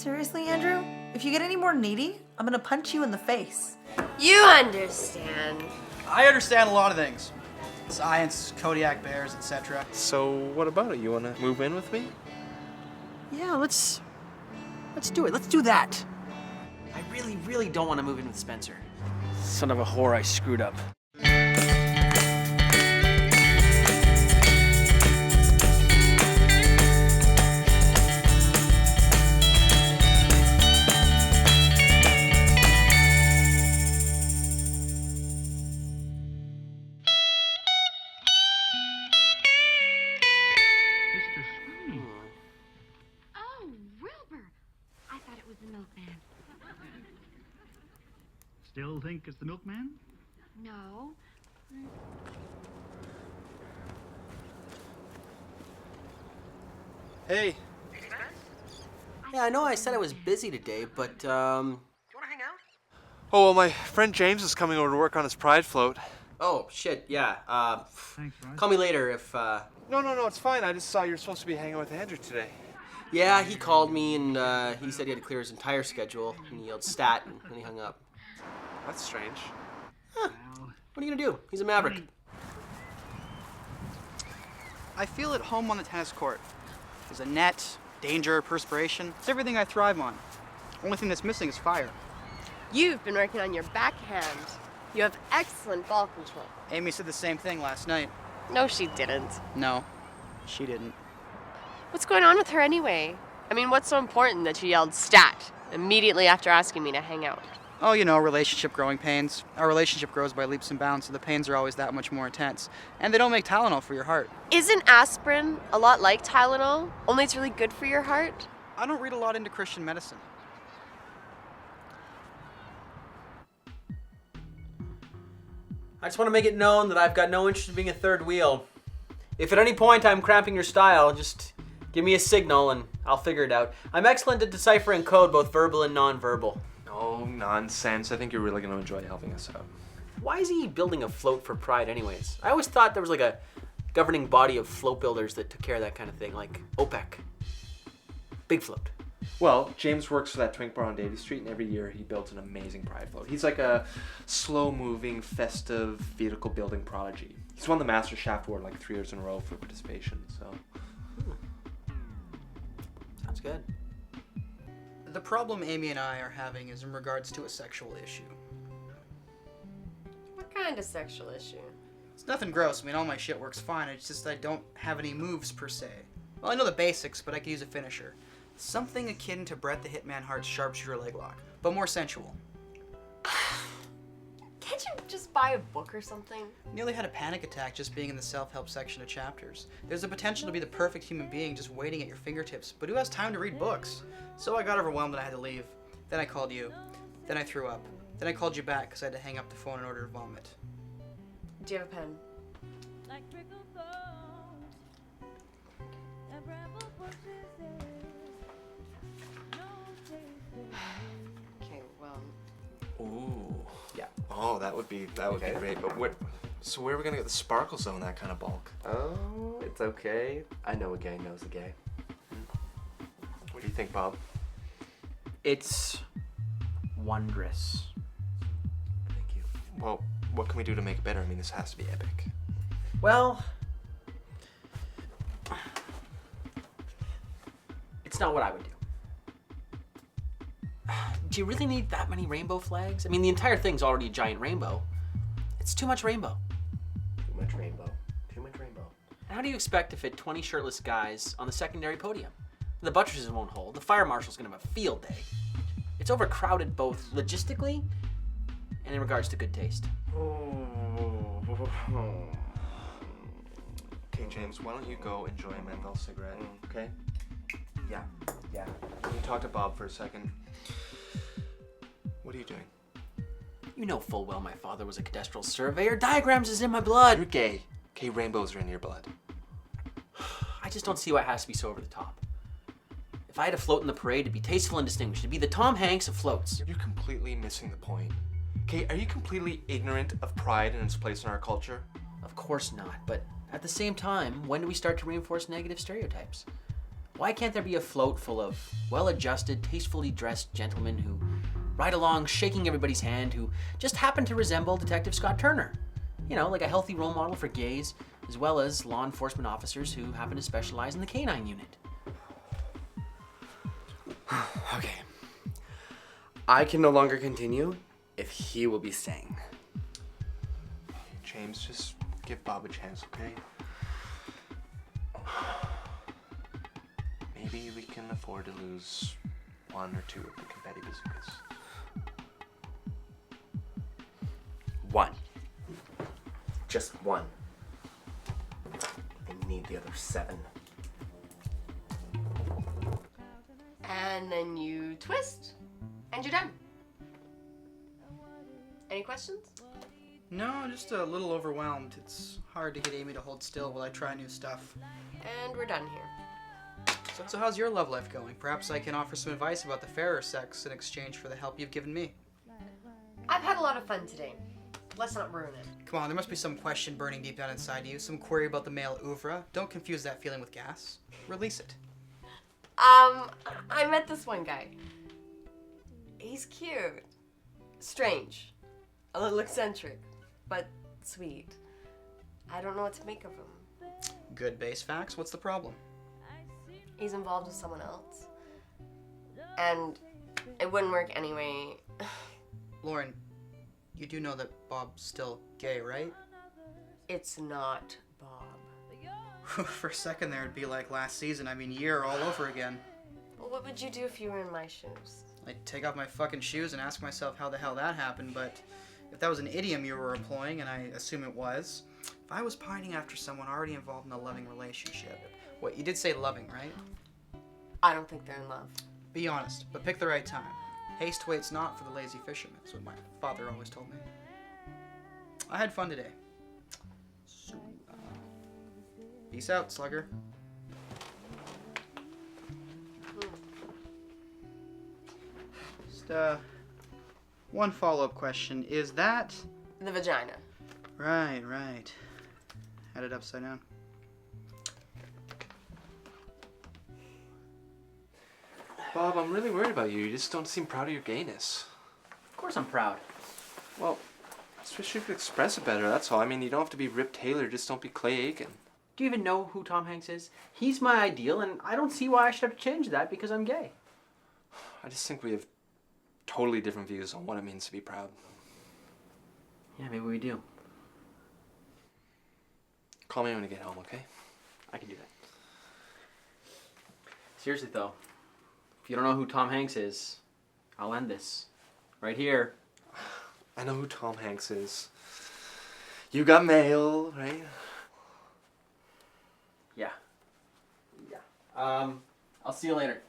Seriously, Andrew? If you get any more needy, I'm gonna punch you in the face. You understand. I understand a lot of things. Science, Kodiak bears, etc. So what about it? You want to move in with me? Yeah, let's do it. Let's do that. I really, really don't want to move in with Spencer. Son of a whore, I screwed up. Oh, Wilbur! I thought it was the milkman. Still think it's the milkman? No. Hey. Yeah, I know I said I was busy today, but, Do you want to hang out? Oh, well, my friend James is coming over to work on his pride float. Oh, shit, yeah. Thanks, Ryan. Call me later if, No, it's fine. I just saw you were supposed to be hanging with Andrew today. Yeah, he called me and, he said he had to clear his entire schedule, and he yelled stat, and then he hung up. That's strange. Huh. What are you gonna do? He's a maverick. I feel at home on the tennis court. There's a net, danger, perspiration. It's everything I thrive on. Only thing that's missing is fire. You've been working on your backhand. You have excellent ball control. Amy said the same thing last night. No, she didn't. No, she didn't. What's going on with her anyway? I mean, what's so important that she yelled stat immediately after asking me to hang out? Oh, you know, relationship growing pains. Our relationship grows by leaps and bounds, so the pains are always that much more intense. And they don't make Tylenol for your heart. Isn't aspirin a lot like Tylenol, only it's really good for your heart? I don't read a lot into Christian medicine. I just want to make it known that I've got no interest in being a third wheel. If at any point I'm cramping your style, just give me a signal and I'll figure it out. I'm excellent at deciphering code, both verbal and non-verbal. Oh, nonsense. I think you're really going to enjoy helping us out. Why is he building a float for Pride anyways? I always thought there was like a governing body of float builders that took care of that kind of thing, like OPEC. Big float. Well, James works for that twink bar on Davie Street, and every year he builds an amazing pride float. He's like a slow-moving, festive, vehicle-building prodigy. He's won the Master Shaft Award like 3 years in a row for participation, so... Sounds good. The problem Amy and I are having is in regards to a sexual issue. What kind of sexual issue? It's nothing gross. I mean, all my shit works fine. It's just I don't have any moves per se. Well, I know the basics, but I could use a finisher. Something akin to Brett the Hitman Hart's sharpshooter leg lock, but more sensual. Can't you just buy a book or something? Nearly had a panic attack just being in the self-help section of chapters. There's the potential to be the perfect human being just waiting at your fingertips, but who has time to read books? So I got overwhelmed and I had to leave. Then I called you. Then I threw up. Then I called you back because I had to hang up the phone in order to vomit. Do you have a pen? Okay, well... Ooh. Yeah. Oh, that would be great. But so where are we going to get the sparkle zone, that kind of bulk? Oh, it's okay. I know a gay knows a gay. What do you think, Bob? It's wondrous. Thank you. Well, what can we do to make it better? I mean, this has to be epic. Well, it's not what I would do. Do you really need that many rainbow flags? I mean, the entire thing's already a giant rainbow. It's too much rainbow. Too much rainbow. Too much rainbow. How do you expect to fit 20 shirtless guys on the secondary podium? The buttresses won't hold. The fire marshal's gonna have a field day. It's overcrowded both logistically and in regards to good taste. Okay, James, why don't you go enjoy a menthol cigarette, okay? Yeah. Can you talk to Bob for a second? What are you doing? You know full well my father was a cadastral surveyor. Diagrams is in my blood. You're gay. Okay, rainbows are in your blood. I just don't see why it has to be so over the top. If I had a float in the parade, it'd be tasteful and distinguished. It'd be the Tom Hanks of floats. You're completely missing the point. Okay, are you completely ignorant of pride and its place in our culture? Of course not, but at the same time, when do we start to reinforce negative stereotypes? Why can't there be a float full of well-adjusted, tastefully dressed gentlemen who ride along shaking everybody's hand, who just happen to resemble Detective Scott Turner? You know, like a healthy role model for gays, as well as law enforcement officers who happen to specialize in the canine unit. Okay. I can no longer continue if he will be staying. James, just give Bob a chance, okay? Maybe we can afford to lose 1 or 2 of the confetti bazookas. 1. Just 1. I need the other 7. And then you twist, and you're done. Any questions? No, just a little overwhelmed. It's hard to get Amy to hold still while I try new stuff. And we're done here. So how's your love life going? Perhaps I can offer some advice about the fairer sex in exchange for the help you've given me. I've had a lot of fun today. Let's not ruin it. Come on, there must be some question burning deep down inside you, some query about the male oeuvre. Don't confuse that feeling with gas. Release it. I met this one guy. He's cute. Strange. A little eccentric. But sweet. I don't know what to make of him. Good base facts. What's the problem? He's involved with someone else. And it wouldn't work anyway. Lauren, you do know that Bob's still gay, right? It's not Bob. For a second there, it'd be like last season. I mean, year all over again. Well, what would you do if you were in my shoes? I'd take off my fucking shoes and ask myself how the hell that happened, but if that was an idiom you were employing, and I assume it was, if I was pining after someone already involved in a loving relationship. What, you did say loving, right? I don't think they're in love. Be honest, but pick the right time. Haste waits not for the lazy fisherman, is what my father always told me. I had fun today. So, peace out, slugger. Just, one follow-up question. Is that... The vagina. Right. Had it upside down. Bob, I'm really worried about you. You just don't seem proud of your gayness. Of course I'm proud. Well, I just wish you could express it better, that's all. I mean, you don't have to be Rip Taylor, just don't be Clay Aiken. Do you even know who Tom Hanks is? He's my ideal, and I don't see why I should have to change that because I'm gay. I just think we have totally different views on what it means to be proud. Yeah, maybe we do. Call me when you get home, okay? I can do that. Seriously, though, if you don't know who Tom Hanks is, I'll end this. Right here. I know who Tom Hanks is. You got mail, right? Yeah. I'll see you later.